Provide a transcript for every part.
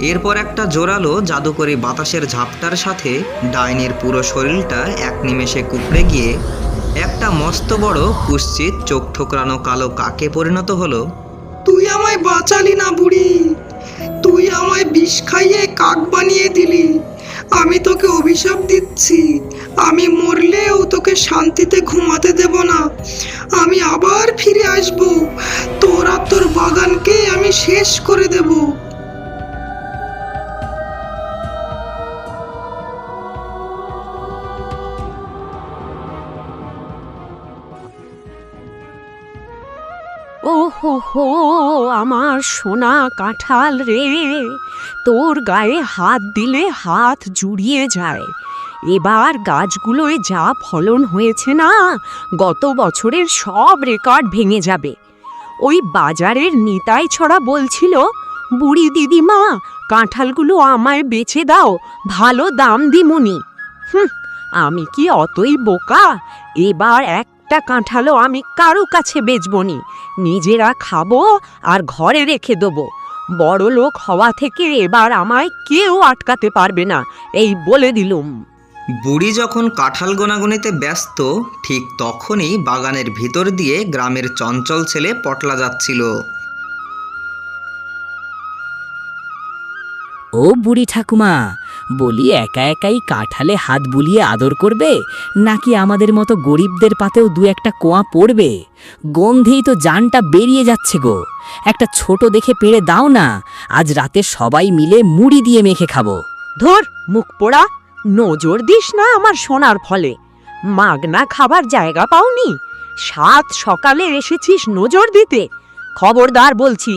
এরপর একটা জোরালো জাদুকরি বাতাসের ঝাপটার সাথে ডাইনির পুরো শরীরটা এক নিমেষে কুঁকড়ে গিয়ে একটা মস্ত বড় কুৎসিত চোখ ঠোকরানো কালো কাকে পরিণত হলো। তুই আমায় বাঁচালি না বুড়ি, তুই আমায় বিষ খাইয়ে কাক বানিয়ে দিলি। আমি তোকে অভিশাপ দিচ্ছি, আমি মরলেও তোকে শান্তিতে ঘুমাতে দেব না। আমি আবার ফিরে আসব, তোর আর তোর বাগানকে আমি শেষ করে দেব। ও হো হো, আমার সোনা কাঁঠাল রে, তোর গায়ে হাত দিলে হাত জুড়িয়ে যায়। এবার গাছগুলোয় যা ফলন হয়েছে না, গত বছরের সব রেকর্ড ভেঙে যাবে। ওই বাজারের নিতাই ছড়া বলছিল, বুড়ি দিদিমা কাঁঠালগুলো আমায় বেচে দাও, ভালো দাম দিমুনি। আমি কি অতই বোকা? এবার একটা কাঁঠালও আমি কারো কাছে বেচবনি, নিজেরা খাবো আর ঘরে রেখে দেবো। বড় লোক হওয়া থেকে এবার আমায় কেউ আটকাতে পারবে না, এই বলে দিলুম। বুড়ি যখন কাঁঠাল গোনাগুনিতে ব্যস্ত, ঠিক তখনই বাগানের ভিতর দিয়ে গ্রামের চঞ্চল ছেলে পটলা যাচ্ছিল। ও বুড়ি ঠাকুমা, বলি একা একাই কাঁঠালে হাত বুলিয়ে আদর করবে, নাকি আমাদের মতো গরিবদের পাতেও দু একটা কোয়া পড়বে? গন্ধেই তো জানটা বেরিয়ে যাচ্ছে গো। একটা ছোট দেখে পেড়ে দাও না, আজ রাতে সবাই মিলে মুড়ি দিয়ে মেখে খাবো। ধর মুখ পোড়া, নজর দিস না আমার সোনার ফলে। মাগনা খাবার জায়গা পাওনি, সাত সকালে এসেছিস নজর দিতে। খবরদার বলছি,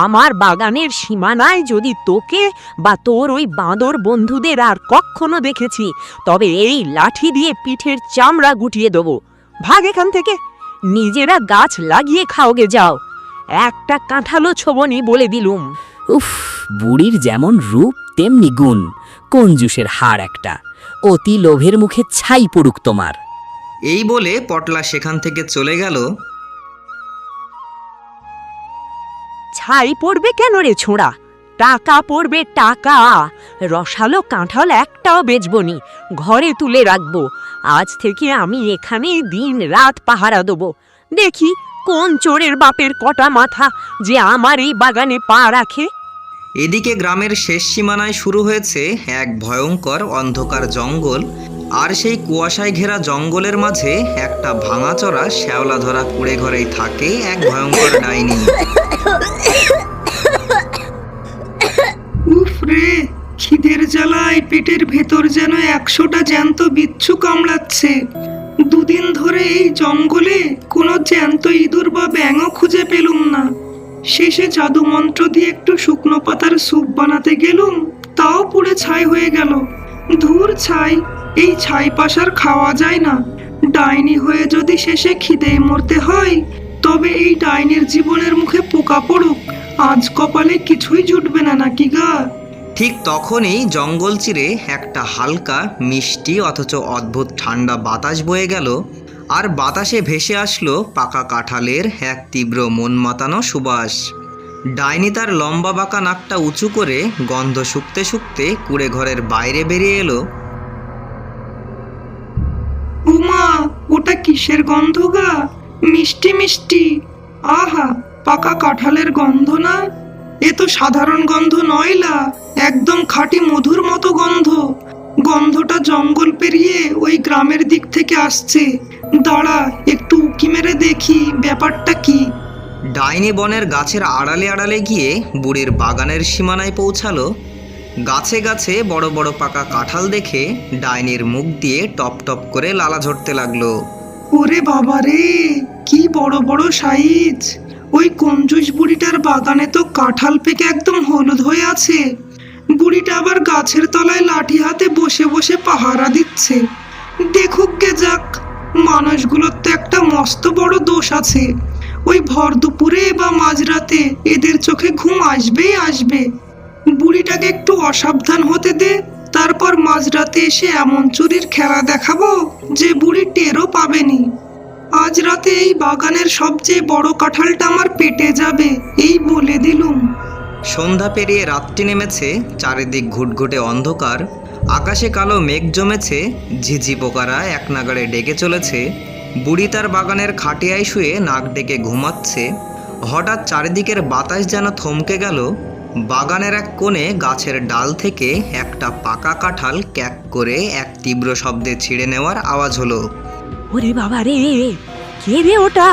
আমার বাগানের সীমানায় যদি তোকে বা তোর ওই বাঁদর বন্ধুদের আর কখনো দেখেছি, তবে এই লাঠি দিয়ে পিঠের চামড়া গুটিয়ে দেবো। ভাগ এখান থেকে, নিজেরা গাছ লাগিয়ে খাওগে যাও। একটা কাঁঠালও ছোবনি বলে দিলুম। উফ, বুড়ির যেমন রূপ তেমনি গুণ, কঞ্জুসের হাড় একটা। অতি লোভের মুখে ছাই পড়ুক তোমার। এই বলে পটলা সেখান থেকে চলে গেল। ছাই পড়বে কেন রে ছোঁড়া? টাকা পড়বে টাকা। রসালো কাঁঠাল একটাও বেচবনি, ঘরে তুলে রাখবো। আজ থেকে আমি এখানে দিন রাত পাহারা দেবো। দেখি কোন চোরের বাপের কটা মাথা যে আমার এই বাগানে পা রাখে। এদিকে গ্রামের শেষ সীমানায় শুরু হয়েছে এক ভয়ঙ্কর অন্ধকার জঙ্গল, আর সেই কুয়াশায় ঘেরা জঙ্গলের মাঝে একটা ভাঙাচোরা শ্যাওলা ধরা কুড়ে ঘরেই থাকে এক ভয়ঙ্কর ডাইনি। উফ রে, খিদের জ্বালায় পেটের ভেতর যেন 100টা জ্যান্ত বিচ্ছু কামড়াচ্ছে। দুদিন ধরে এই জঙ্গলে কোনো জ্যান্ত ইঁদুর বা ব্যাঙও খুঁজে পেলুম না। শেষে জাদু মন্ত্র দিয়ে একটু শুকনো পাতার স্যুপ বানাতে গেলুম, তাও পুড়ে ছাই হয়ে গেল। ধুর ছাই, এই ছাই পাশার খাওয়া যায় না। ডাইনি হয়ে যদি শেষে খিদে মরতে হয়, তবে এই ডাইনির জীবনের মুখে পোকা পড়ুক, আজ কপালে কিছুই জুটবে না, নাকি গা? ঠিক তখনই জঙ্গল চিরে একটা হালকা মিষ্টি অথচ অদ্ভুত ঠান্ডা বাতাস বয়ে গেল, আর বাতাসে ভেসে আসলো পাকা কাঁঠালের এক তীব্র মন মাতানো সুবাস। ডাইনি তার লম্বা বাঁকা নাকটা উঁচু করে গন্ধ শুকতে শুকতে কুড়ে ঘরের বাইরে বেরিয়ে এলো। উমা, ওটা কিসের গন্ধ গা? মিষ্টি মিষ্টি। আহা, পাকা কাঁঠালের গন্ধ না? এ তো সাধারণ গন্ধ নয়লা, একদম খাঁটি মধুর মতো গন্ধ। গন্ধটা জঙ্গল পেরিয়ে ওই গ্রামের দিক থেকে আসছে। দাঁড়া, একটু উকি মেরে দেখি ব্যাপারটা কি। ডাইনি বনের গাছের আড়ালে আড়ালে গিয়ে বুড়ির বাগানের সীমানায় পৌঁছালো। গাছে গাছে বড় বড় পাকা কাঁঠাল দেখে ডাইনির মুখ দিয়ে টপ টপ করে লালা ঝরতে লাগলো। ওরে বাবা রে, কি বড় বড় সাইজ! ওই কঞ্জুস বুড়িটার বাগানে তো কাঁঠাল পেকে একদম হলুদ হয়ে আছে। বুড়িটা আবার গাছের তলায় লাঠি হাতে বসে বসে পাহারা দিচ্ছে। দেখুক গে যাক, মানুষগুলোর তো একটা মস্ত বড় দোষ আছে। ওই ভর দুপুরে বা মাঝরাতে এদের চোখে ঘুম আসবেই আসবে। বুড়িটাকে একটু অসাবধান হতে দে, তারপর মাঝরাতে এসে এমন চুরির খেলা দেখাবো যে বুড়ি টেরও পাবেনি। আজ রাতে এই বাগানের সবচেয়ে বড় কাঁঠালটা আমার পেটে যাবে, এই বলে দিলুম। সন্ধ্যা পেরিয়ে রাত্রি নেমেছে, চারিদিক ঘুটঘুটে অন্ধকার, আকাশে কালো মেঘ জমেছে, ঝিঝি পোকারা এক নাগাড়ে ডেকে চলেছে। বুড়ি তার বাগানের খাটিয়ায় শুয়ে নাক ডেকে ঘুমাচ্ছে। হঠাৎ চারিদিকের বাতাস যেন থমকে গেল। বাগানের এক কোণে গাছের ডাল থেকে একটা পাকা কাঁঠাল ক্যাক করে এক তীব্র শব্দে ছিঁড়ে নেওয়ার আওয়াজ হলো। ওরে বাবা রে, কে রে ওটা?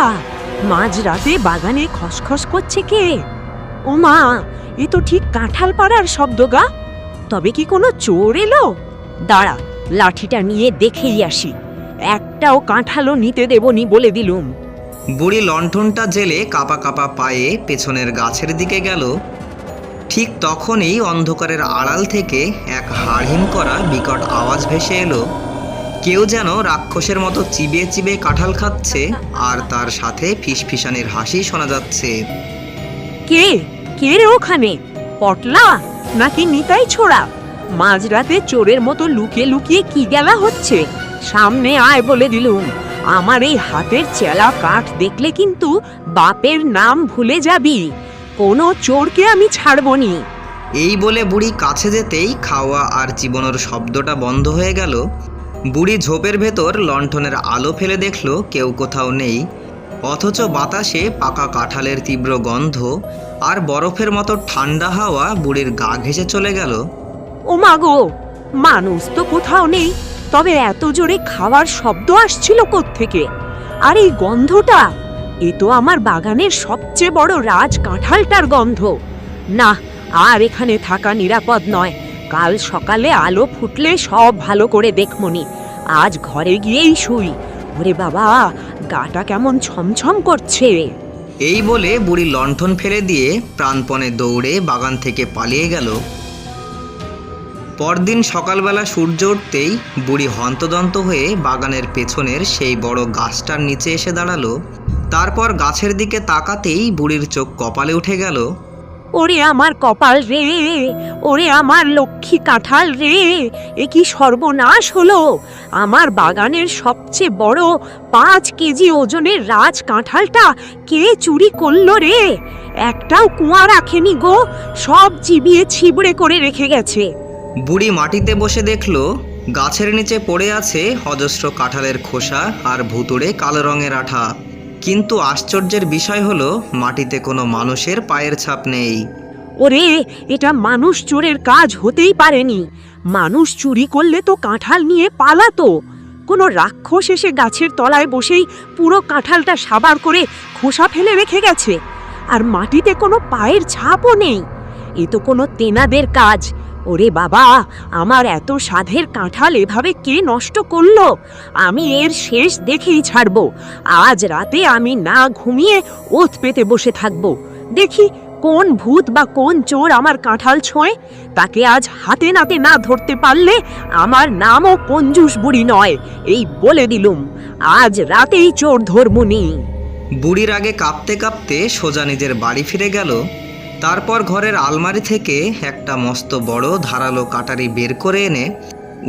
মাঝরাতে বাগানে খসখস করছে কে? ও মা, এ তো ঠিক কাঁঠাল পাড়ার শব্দ গা। তবে কি কোনো চোর এলো? দাঁড়া, লাঠিটা নিয়ে দেখেই আসি। একটাও কাঁঠালও নিতে দেবনি বলে দিলুম। বুড়ি লণ্ঠনটা জেলে কাপা কাপা পায়ে পেছনের গাছের দিকে গেল। ঠিক তখনই অন্ধকারের আড়াল থেকে এক হাড়হিম করা বিকট আওয়াজ ভেসে এলো। কেউ যেন রাক্ষসের মতো চিবিয়ে চিবিয়ে কাঁঠাল খাচ্ছে, আর তার সাথে ফিসফিসানির হাসি শোনা যাচ্ছে। কে কে রে ওখানে? পটলা নাকি নিতাই ছোড়া? মাঝরাতে চোরের মতো লুকিয়ে লুকিয়ে কি গেলা হচ্ছে? সামনে আয় বলে দিলুম। আমার এই হাতের চেলা কাঠ দেখলে কিন্তু বাপের নাম ভুলে যাবি। কোনো চোরকে আমি ছাড়বনি। এই বলে বুড়ি কাছে যেতেই খাওয়া আর চিবনোর শব্দটা বন্ধ হয়ে গেল। বুড়ি ঝোপের ভেতর লণ্ঠনের আলো ফেলে দেখল কেউ কোথাও নেই, অথচ বাতাসে পাকা কাঁঠালের তীব্র গন্ধ আর বরফের মতো ঠান্ডা হাওয়া বুড়ির গা ঘেঁষে চলে গেল। ও মা গো, মানুষ তো কোথাও নেই, তবে এত জোরে খাওয়ার শব্দ আসছিল কোত্থেকে? আর এই গন্ধটা, এ তো আমার বাগানের সবচেয়ে বড় রাজ কাঁঠালটার গন্ধ। না, আর এখানে থাকা নিরাপদ নয়। কাল সকালে আলো ফুটলে সব ভালো করে দেখমনি। আজ ঘরে গিয়েই শুই। ওরে বাবা, গাটা কেমন ছমছম করছে। এই বলে বুড়ি লণ্ঠন ফেলে দিয়ে প্রাণপণে দৌড়ে বাগান থেকে পালিয়ে গেল। পরদিন সকালবেলা সূর্য উঠতেই বুড়ি হন্তদন্ত হয়ে বাগানের পেছনের সেই বড় গাছটার নিচে এসে দাঁড়ালো। তারপর গাছের দিকে তাকাতেই বুড়ির চোখ কপালে উঠে গেল। ওরে আমার কপাল রে, ওরে আমার লক্ষ্মী কাঁঠাল রে, এ কি সর্বনাশ হলো! আমার বাগানের সবচেয়ে বড় 5 কেজি ওজনের রাজ কাঁঠালটা কে চুরি করলো রে? একটাও কুয়া রাখেনি গো, সব চিবিয়ে ছিবড়ে করে রেখে গেছে। বুড়ি মাটিতে বসে দেখল গাছের নিচে পড়ে আছে অজস্র কাঁঠালের খোসা আর ভুতুড়ে কালো রঙের আঠা। কিন্তু আশ্চর্যের বিষয় হলো মাটিতে কোনো মানুষের পায়ের ছাপ নেই। ওরে, এটা মানুষ চোরের কাজ হতেই পারেনি। মানুষ চুরি করলে তো কাঁঠাল নিয়ে পালাতো। কোনো রাক্ষস এসে গাছের তলায় বসেই পুরো কাঁঠালটা সাবার করে খোসা ফেলে রেখে গেছে। আর মাটিতে কোনো পায়ের ছাপও নেই। এ তো কোনো তেনাদের কাজ। ওরে বাবা, আমার এত স্বাদের কাঁঠাল এভাবে কে নষ্ট করলো? আমি এর শেষ দেখেই ছাড়বো। আজ রাতে আমি না ঘুমিয়ে ওত পেতে বসে থাকবো। দেখি কোন ভূত বা কোন চোর আমার কাঁঠাল ছোঁয়। তাকে আজ হাতে নাতে না ধরতে পারলে আমার নামও কঞ্জুস বুড়ি নয়, এই বলে দিলুম। আজ রাতেই চোর ধরমুনি। বুড়ির আগে কাঁপতে কাঁপতে সোজা নিজের বাড়ি ফিরে গেল। তারপর ঘরের আলমারি থেকে একটা মস্ত বড় ধারালো কাটারি বের করে এনে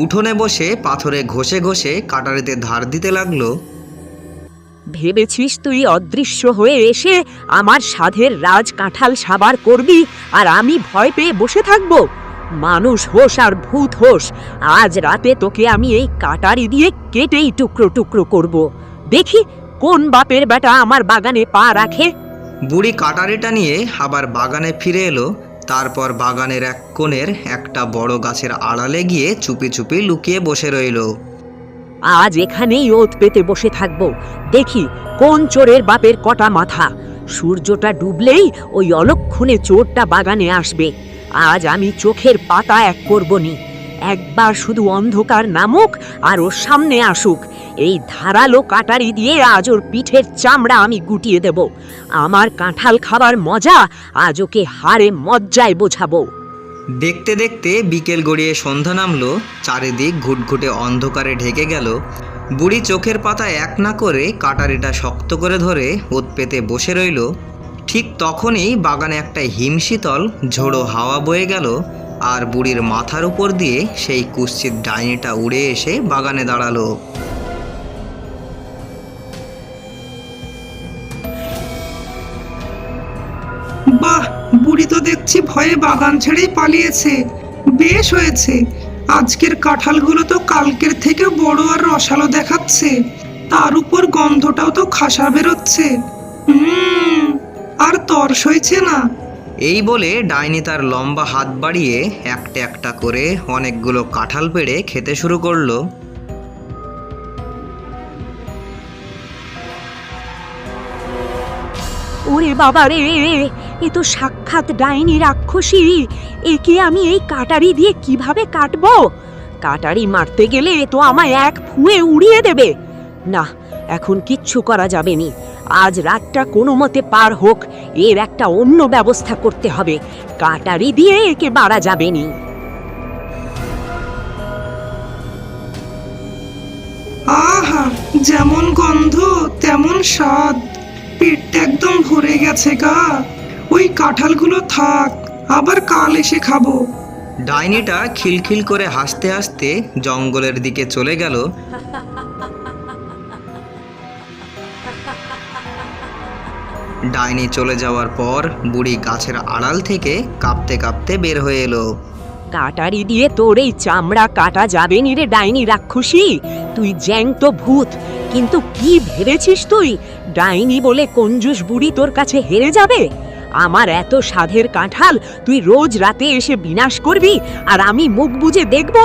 উঠোনে বসে পাথরে ঘষে ঘষে কাটারিতে ধার দিতে লাগলো। ভেবেছিস তুই অদৃশ্য হয়ে এসে আমার সাধের রাজ কাঁঠাল সাবার করবি আর আমি ভয় পেয়ে বসে থাকবো? মানুষ হোস আর ভূত হোস, আজ রাতে তোকে আমি এই কাটারি দিয়ে কেটেই টুকরো টুকরো করব। দেখি কোন বাপের বেটা আমার বাগানে পা রাখে। বুড়ি কাটারিটা নিয়ে আবার বাগানে ফিরে এলো। তারপর বাগানের এক কোণের একটা বড় গাছের আড়ালে গিয়ে চুপি চুপি লুকিয়ে বসে রইল। আজ এখানেই ওত পেতে বসে থাকবো। দেখি কোন চোরের বাপের কটা মাথা। সূর্যটা ডুবলেই ওই অলক্ষণে চোরটা বাগানে আসবে। আজ আমি চোখের পাতা এক করবনি। একবার শুধু অন্ধকার নামুক আর ওর সামনে আসুক। এই ধারালো কাটারি দিয়ে আজ ওর পিঠের চামড়া আমি গুটিয়ে দেব। আমার কাঁঠাল খাবার মজা আজ ওকে হাড়ে মজ্জায় বোঝাবো। দেখতে দেখতে বিকেল গড়িয়ে সন্ধ্যা নামলো। চারিদিক ঘুটঘুটে অন্ধকারে ঢেকে গেল। বুড়ি চোখের পাতা এক না করে কাটারিটা শক্ত করে ধরে ওত পেতে বসে রইল। ঠিক তখনই বাগানে একটা হিমশীতল ঝোড়ো হাওয়া বয়ে গেল, আর বুড়ির মাথার উপর দিয়ে সেই কুৎসিত ডাইনিটা উড়ে এসে বাগানে দাঁড়ালো। বাহ, বুড়ি তো দেখছি ভয়ে বাগান ছেড়েই পালিয়েছে। বেশ হয়েছে, আজকের কাঁঠালগুলো তো কালকের থেকে বড় আর রসালো দেখাচ্ছে, তার উপর গন্ধটাও তো খাসা বেরোচ্ছে। আর তর সইছে না। এই বলে ডাইনি তার লম্বা হাত বাড়িয়ে একটা একটা করে অনেকগুলো কাঁঠাল পেড়ে খেতে শুরু করলো। ওরে বাবা রে, এ তো সাক্ষাৎ ডাইনি রাক্ষসী। একে আমি এই কাটারি দিয়ে কিভাবে কাটবো? কাটারি মারতে গেলে এ তো আমায় এক ফুঁয়ে উড়িয়ে দেবে। না, এখন কিচ্ছু করা যাবে নি। আজ রাতটা কোনো মতে পার হোক, এর একটা অন্য ব্যবস্থা করতে হবে। কাটারি দিয়ে একে মারা যাবে নি। আহা, যেমন গন্ধ তেমন স্বাদ, পেটটা একদম ভরে গেছে গা। ওই কাঁঠালগুলো থাক, আবার কাল এসে খাবো। ডাইনিটা খিলখিল করে হাসতে হাসতে জঙ্গলের দিকে চলে গেল। ডাইনি চলে যাওয়ার পর বুড়ি গাছের আড়াল থেকে কাঁপতে কাঁপতে বের হয়ে এলো। কাটারি দিয়ে তোর এই চামড়া কাটা যাবে নি রে ডাইনি রাক্ষসী। তুই জ্যান্ত ভূত, কিন্তু কি ভেবেছিস তুই ডাইনি বলে কঞ্জুস বুড়ি তোর কাছে হেরে যাবে? আমার এত সাধের কাঁঠাল তুই রোজ রাতে এসে বিনাশ করবি, আর আমি মুখ বুজে দেখব?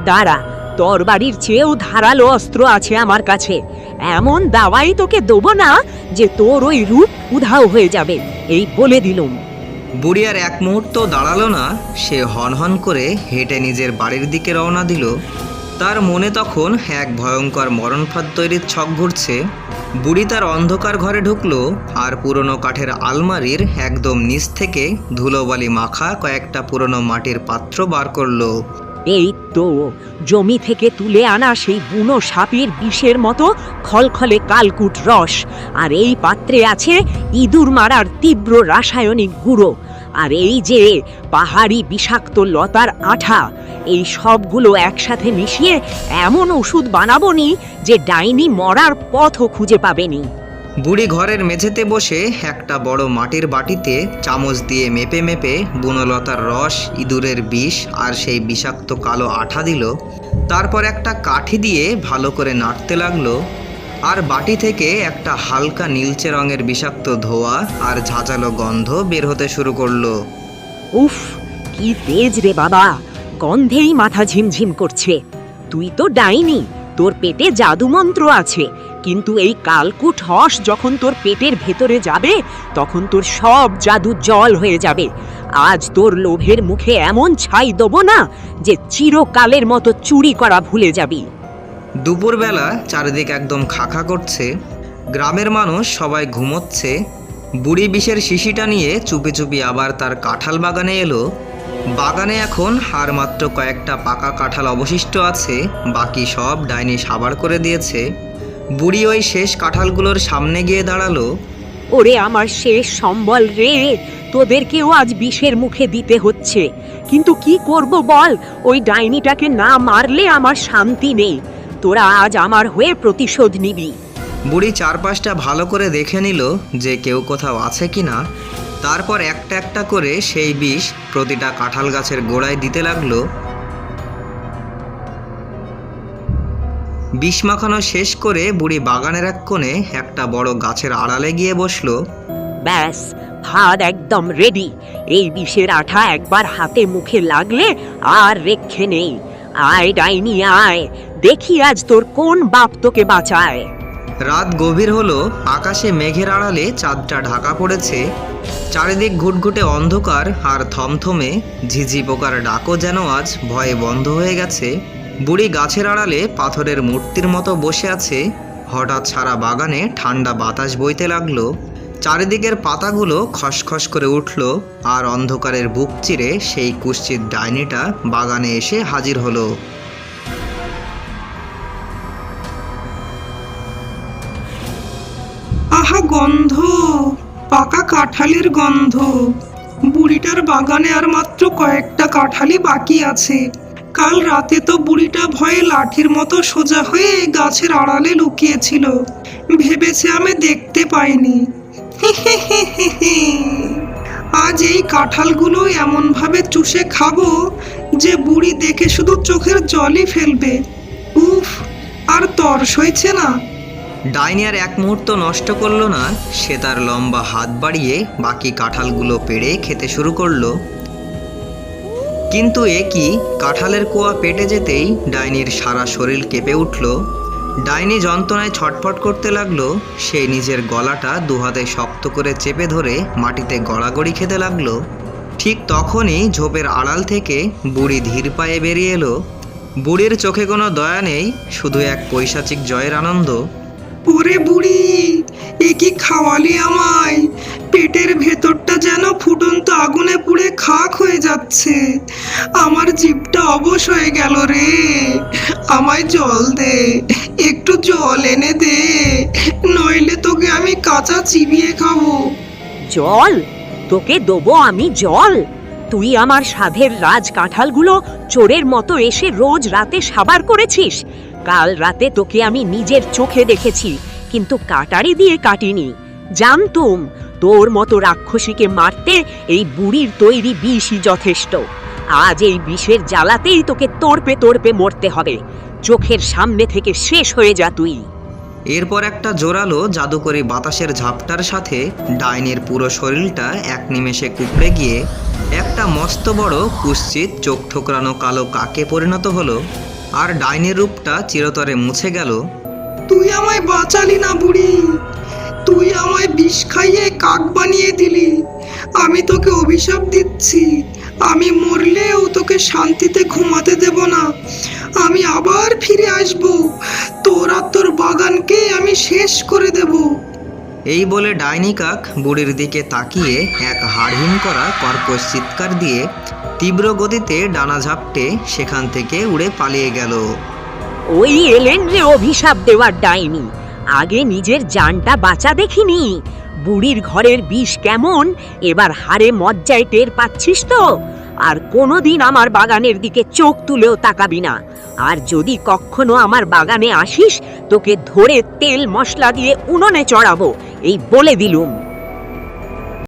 দাঁড়া, তোর বাড়ির চেয়েও ধারালো অস্ত্র আছে আমার কাছে। এমন দাওয়াই তোকে দেবো না যে তোর ওই রূপ উধাও হয়ে যাবে, এই বলে দিলুম। বুড়ি আর এক মুহূর্ত দাঁড়ালো না, সে হনহন করে হেঁটে নিজের বাড়ির দিকে রওনা দিল। তার মনে তখন এক ভয়ঙ্কর মরণফাঁদ তৈরির ছক ঘুরছে। বুড়ি তার অন্ধকার ঘরে ঢুকলো আর পুরনো কাঠের আলমারির একদম নিচ থেকে ধুলোবালি মাখা কয়েকটা পুরনো মাটির পাত্র বার করলো। এই তো জমি থেকে তুলে আনা সেই বুনো সাপের বিষের মতো খলখলে কালকুট রস, আর এই পাত্রে আছে ইঁদুর মারার তীব্র রাসায়নিক গুঁড়ো, আর এই যে পাহাড়ি বিষাক্ত লতার আঠা। এই সবগুলো একসাথে মিশিয়ে এমন ওষুধ বানাবো নি যে ডাইনি মরার পথও খুঁজে পাবেনি। বুড়ি ঘরের মেঝেতে বসে একটা বড় মাটির বাটিতে চামচ দিয়ে মেপে মেপে বুনলতার রস, ইঁদুরের বিষ আর সেই বিষাক্ত কালো আঠা দিল। তারপর একটা কাঠি দিয়ে ভালো করে নাড়তে লাগলো, আর বাটি থেকে একটা হালকা নীলচে রঙের বিষাক্ত ধোঁয়া আর ঝাঁঝালো গন্ধ বের হতে শুরু করলো। উফ, কি তেজ রে বাবা, গন্ধেই মাথা ঝিমঝিম করছে। তুই তো ডাইনি, তোর পেটে জাদুমন্ত্র আছে, কিন্তু এই কালকুট রস যখন তোর পেটের ভেতরে যাবে তখন তোর সব জাদু জল হয়ে যাবে। আজ তোর লোভের মুখে এমন ছাই দেবো না যে চিরকালের মতো চুরি করা ভুলে যাবি। দুপুরবেলা চারিদিক একদম খাখা করছে, গ্রামের মানুষ সবাই ঘুমোচ্ছে। বুড়ি বিষের শিশিটা নিয়ে চুপি চুপি আবার তার কাঁঠাল বাগানে এলো। বাগানে এখন আর মাত্র কয়েকটা পাকা কাঁঠাল অবশিষ্ট আছে, বাকি সব ডাইনি সাবার করে দিয়েছে। বুড়ি ওই শেষ কাঁঠালগুলোর সামনে গিয়ে দাঁড়ালো। ওরে আমার শেষ সম্বল রে, তোদেরকেও আজ বিষের মুখে দিতে হচ্ছে, কিন্তু কি করব বল? ওই ডাইনিটাকে না মারলে আমার শান্তি নেই। তোরা আজ আমার হয়ে প্রতিশোধ নিবি। বুড়ি চারপাশটা ভালো করে দেখে নিল যে কেউ কোথাও আছে কিনা। তারপর একটা একটা করে সেই বিষ প্রতিটা কাঁঠাল গাছের গোড়ায় দিতে লাগলো। বিষ মাখানো শেষ করে বুড়ি বাগানের এক কোণে একটা বড় গাছের আড়ালে গিয়ে বসলো। ব্যাস, ভাত একদম রেডি। এই বিষের আঠা একবার হাতে মুখে লাগলে আর রক্ষে নেই। আয় ডাইনি আয়, দেখি আজ তোর কোন বাপ তোকে বাঁচায়। রাত গভীর হলো, আকাশে মেঘের আড়ালে চাঁদটা ঢাকা পড়েছে। চারিদিক ঘুটঘুটে অন্ধকার আর থমথমে, ঝিঝি পোকার ডাকও যেন আজ ভয়ে বন্ধ হয়ে গেছে। বুড়ি গাছের আড়ালে পাথরের মূর্তির মতো বসে আছে। হঠাৎ সারা বাগানে ঠান্ডা বাতাস বইতে লাগলো। চারিদিকের পাতাগুলো খসখস করে উঠল, আর অন্ধকারের বুক চিরে সেই কুৎসিত ডাইনিটা বাগানে এসে হাজির হলো। আহা, গন্ধ, পাকা কাঁঠালের গন্ধ। বুড়িটার বাগানে আর মাত্র কয়েকটা কাঁঠালই বাকি আছে। কাল রাতে তো বুড়িটা ভয়ে লাঠির মতো সোজা হয়ে গাছের আড়ালে লুকিয়েছিল, ভেবেছে আমি দেখতে পাইনি। আজ এই কাঁঠালগুলো এমনভাবে চুষে খাবো যে বুড়ি দেখে শুধু চোখের জলই ফেলবে। উফ, আর তর্স হয়েছে না। ডাইনি আর এক মুহূর্ত নষ্ট করলো না, সে তার লম্বা হাত বাড়িয়ে বাকি কাঁঠালগুলো পেড়ে খেতে শুরু করলো। কিন্তু এ কি, কাঁঠালের কোয়া পেটে যেতেই ডাইনির সারা শরীর কেঁপে উঠল। ডাইনি যন্ত্রণায় ছটফট করতে লাগলো। সে নিজের গলাটা দুহাতে শক্ত করে চেপে ধরে মাটিতে গড়াগড়ি খেতে লাগলো। ঠিক তখনই ঝোপের আড়াল থেকে বুড়ি ধীর পায়ে বেরিয়ে এলো। বুড়ির চোখে কোনো দয়া নেই, শুধু এক পৈশাচিক জয়ের আনন্দ। ওরে বুড়ি, এ কি খাওয়ালি আমায়? পেটের ভেতরটা যেন ফুটন্ত আগুনে পুড়ে খাক হয়ে যাচ্ছে। আমার জিভটা অবশ হয়ে গেল রে। আমায় জল দে, একটু জল এনে দে, নইলে তোকে আমি কাঁচা চিবিয়ে খাবো। জল? তোকে দেবো আমি জল? তুই আমার সাধের রাজ কাঁঠালগুলো চোরের মতো এসে রোজ রাতে সাবার করেছিস। কাল রাতে তোকে আমি নিজের চোখে দেখেছি, কিন্তু কাটারি দিয়ে কাটিনি। জানতুম তোর মতো রাক্ষসীকে মারতে এই বুড়ির তৈরি বিষই যথেষ্ট। আজ এই বিষের জ্বালাতেই তোকে তোড়পে তোড়পে মরতে হবে। চোখের সামনে থেকে শেষ হয়ে যা তুই। এরপর একটা জোরালো জাদুকরি বাতাসের ঝাপটার সাথে ডাইনির পুরো শরীরটা এক নিমেষে কুঁকড়ে গিয়ে একটা মস্ত বড় কুৎসিত চোখ ঠোকরানো কালো কাকে পরিণত হলো। আর ডাইনির রূপটা চিরতরে মুছে গেল। তুই আমায় বাঁচালি না বুড়ি, তুই আমায় বিষ খাইয়ে কাক বানিয়ে দিলি। আমি তোকে অভিশাপ দিচ্ছি, আমি মরলেও তোকে শান্তিতে ঘুমাতে দেব না। আমি আবার ফিরে আসব, তোর আর তোর বাগানকে আমি শেষ করে দেব। এই বলে ডাইনি কাক বুড়ির দিকে তাকিয়ে এক হাড়হিম করা কর্কশ চিৎকার দিয়ে তীব্র গতিতে ডানা ঝাপটে সেখান থেকে উড়ে পালিয়ে গেল। ওই এলেন রে অভিশাপ দেওয়ার ডাইনি, আগে নিজের জানটা বাঁচা দেখিনি। বুড়ির ঘরের বিষ কেমন এবার হাড়ে মজ্জায় টের পাচ্ছিস তো? আর কোনোদিন আমার বাগানের দিকে চোখ তুলেও তাকাবি না। আর যদি কখনো আমার বাগানে আসিস, তোকে ধরে তেল মশলা দিয়ে উনুনে চড়াবো, এই বলে দিলুম।